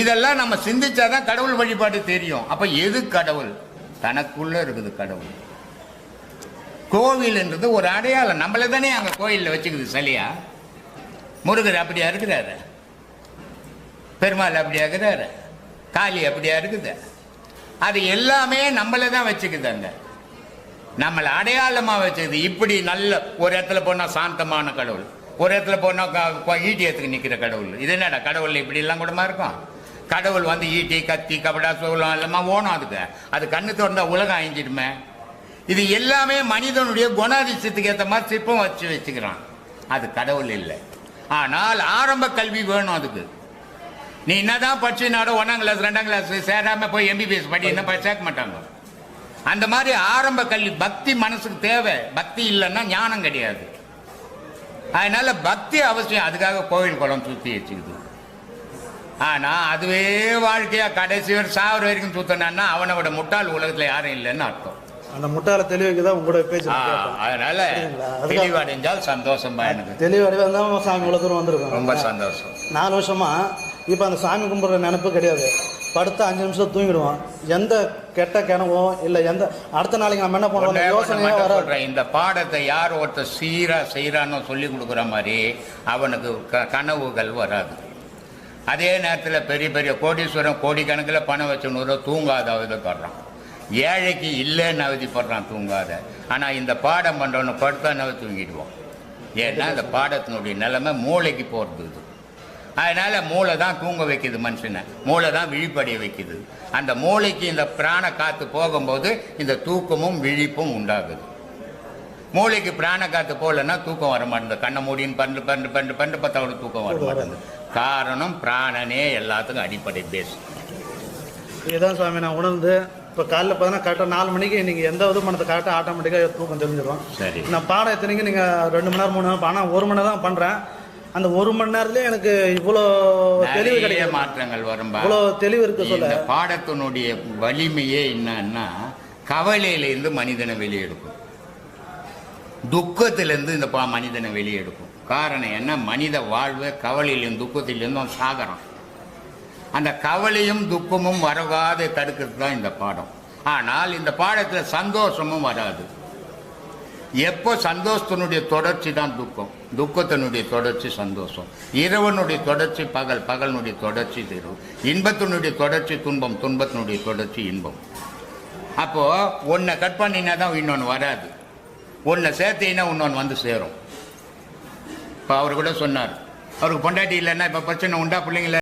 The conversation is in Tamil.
இதெல்லாம் நம்ம சிந்திச்சாதான் கடவுள் வழிபாடு தெரியும். அப்ப எது கடவுள்? தனக்குள்ள இருக்குது கடவுள். கோவில் என்றது ஒரு அடையாளம். நம்மள தானே அங்க கோயில்ல வச்சுக்குது சிலையா. முருகர் அப்படியா இருக்கிறாரு, பெருமாள் அப்படியா இருக்கிறாரு, காளி அப்படியா இருக்குது. அது எல்லாமே நம்மள தான் வச்சுக்குது. அங்க நம்மளை அடையாளமா வச்சுக்குது. இப்படி நல்ல ஒரு இடத்துல போனா சாந்தமான கடவுள், ஒரு இடத்துல போனா ஈட்டியத்துக்கு நிக்கிற கடவுள். இது என்னடா கடவுள் இப்படி எல்லாம் கூடமா இருக்கும்? கடவுள் வந்து ஈட்டி கத்தி கபடா சோளம் எல்லாமே ஓணும். அது கண்ணு திறந்தா உலகம் அழிஞ்சிடுமே. இது எல்லாமே மனிதனுடைய குணாதிசயத்துக்கு ஏற்ற மாதிரி சிற்பம் வச்சுக்கிறான். அது கடவுள் இல்லை. ஆனால் ஆரம்ப கல்வி வேணும். அதுக்கு நீ என்னதான் படிச்சுனாட 1ஆம் கிளாஸ் 2ஆம் கிளாஸ் சேராம போய் MBBS படி என்ன சேர்க்க மாட்டாங்க. அந்த மாதிரி ஆரம்ப கல்வி பக்தி மனசுக்கு தேவை. பக்தி இல்லைன்னா ஞானம் கிடையாது. அதனால பக்தி அவசியம். அதுக்காக கோவில் குளம் சுத்தி வச்சுக்குது. ஆனா அதுவே வாழ்க்கையா கடைசி வரை சாவர வரைக்கும் சுத்தினா அவனை விட முட்டாள் உலகத்துல யாரும் இல்லைன்னு அர்த்தம். அந்த முட்டாள தெளிவுக்குதான் உங்களோட பேச்சு. அதனால தெளிவடைஞ்சால் சந்தோஷம். எனக்கு தெளிவடைவா சாமி இவ்வளவு தூரம் வந்திருக்கோம். ரொம்ப சந்தோஷம். 4 வருஷமா இப்ப அந்த சாமி கும்பிடுற நினைப்பு கிடையாது. படுத்த 5 நிமிஷம் தூங்கிடுவோம். எந்த கெட்ட கனவோ இல்ல எந்த அடுத்த நாளைக்கு நம்ம என்ன பண்ணுவோம் யோசனையே வர. இந்த பாடத்தை யார் ஒருத்தர் சீரா செய்யறான்னு சொல்லி கொடுக்குற மாதிரி அவனுக்கு கனவுகள் வராது. அதே நேரத்தில் பெரிய பெரிய கோடீஸ்வரன் கோடிக்கணக்கில் பணம் வச்சுன்னு தூங்காத அவதிப்படுறான். ஏழைக்கு இல்லைன்னு அவதிப்படுறான் தூங்காத. ஆனால் இந்த பாடம் பண்ணுறவனை படுத்தானவை தூங்கிடுவோம். ஏன்னா இந்த பாடத்தினுடைய நிலைமை மூளைக்கு போகிறது. இது அதனால மூளை தான் தூங்க வைக்குது மனுஷனை. மூளை தான் விழிப்படைய வைக்குது. அந்த மூளைக்கு இந்த பிராண காத்து போகும்போது இந்த தூக்கமும் விழிப்பும் உண்டாகுது. மூளைக்கு பிராண காத்து போகலன்னா தூக்கம் வர மாட்டேங்குது. கண்ணை மூடின்னு பண்டு பார்த்தா தூக்கம் வர மாட்டேங்குது. காரணம் பிராணனே எல்லாத்துக்கும் அடிப்படை பேஸ். இதுதான் சுவாமி நான் உணர்ந்து இப்போ காலையில் பார்த்தீங்கன்னா கரெக்டாக 4 மணிக்கு நீங்கள் எந்த இது பண்ணத்தை கரெக்டாக ஆட்டோமேட்டிக்காக தூக்கம் தெரிஞ்சிடும். சரி, நான் பாடம் எத்தனைக்கு நீங்கள் 2 மணி நேரம் 3 நேரம் ஆனால் 1 மணி நேரம் தான் பண்ணுறேன். அந்த 1 மணி நேரத்துலேயே எனக்கு இவ்வளோ தெளிவு கிடைக்கிற மாற்றங்கள் வரும். இவ்வளோ தெளிவு இருக்கு. சொல்ல பாடத்தினுடைய வலிமையே என்னன்னா கவலையிலேருந்து மனிதனை வெளியெடுக்கும், துக்கத்திலேருந்து இந்த மனிதனை வெளியெடுக்கும். காரணம் என்ன? மனித வாழ்வு கவலையிலும் துக்கத்திலிருந்தும் சாகரம். அந்த கவலையும் துக்கமும் வரவாத தடுக்கிறது தான் இந்த பாடம். ஆனால் இந்த பாடத்தில் சந்தோஷமும் வராது. எப்போ சந்தோஷத்தினுடைய தொடர்ச்சி தான் துக்கம், துக்கத்தினுடைய தொடர்ச்சி சந்தோஷம், இரவனுடைய தொடர்ச்சி பகல், பகலினுடைய தொடர்ச்சி தெரு, இன்பத்தினுடைய தொடர்ச்சி துன்பம், துன்பத்தினுடைய தொடர்ச்சி இன்பம். அப்போ ஒன்றை கட் பண்ணினா தான் இன்னொன்று வராது, ஒன்றை சேர்த்தீங்கன்னா இன்னொன்று வந்து சேரும். இப்போ அவர் கூட சொன்னார், அவருக்கு பொண்டாட்டி இல்லைன்னா இப்போ பிரச்சனை உண்டா, பிள்ளைங்கள